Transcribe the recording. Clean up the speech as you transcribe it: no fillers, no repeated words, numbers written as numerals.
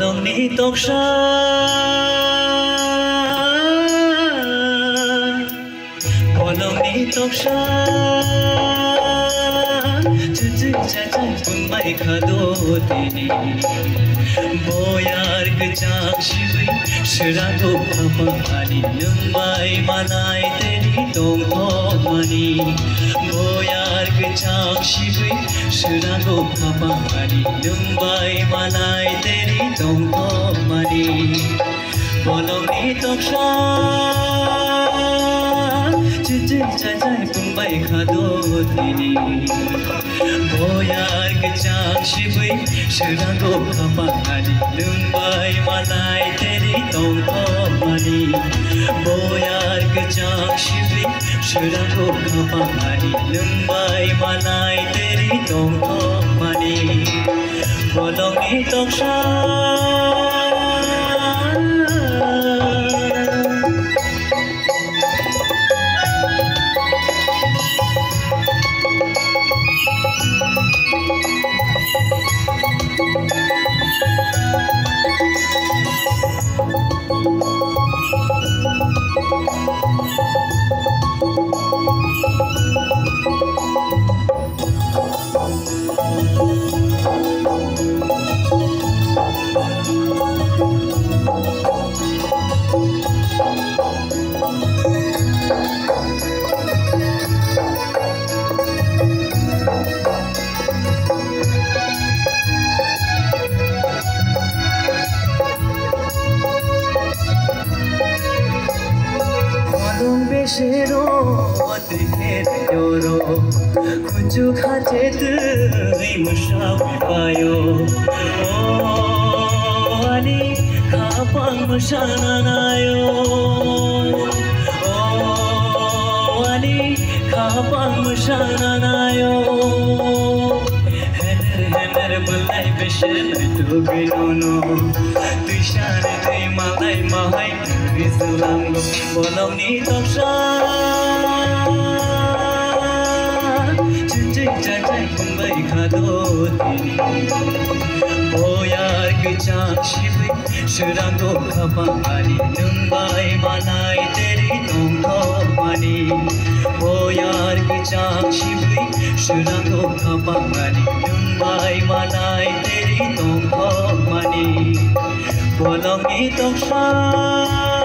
Bolong ni toksha Bolong ni toksha Cucu cacai pun mai khado tini Boyar kecang shibui Shirago papani Numbai manai teri tong tong mani Boyar kecang shibui Shirago papani Numbai manai teri tong tong mani Bolong ni toksha Cucu cacai pun mai khado tini Boyar kecang shibui Shirago papani Numbai manai teri tong tong mani Boyar kecang shibui Shirago papani Numbai manai teri tong tong mani Bolong ni toksha Shero atikhet yoro kuchu khajet mushawi payo o ani khapang mushana nayo o ani khapang mushana nayo hener bulai beshen tu ginono tushar dei malai mahai Rizlango bolong ni toksha Cucu cacai pun mai khado tini Boyar kecang shibui Shirago papani Numbai manai teri tong tong mani Boyar kecang shibui Shirago papani Numbai manai teri tong tong mani Bolong ni toksha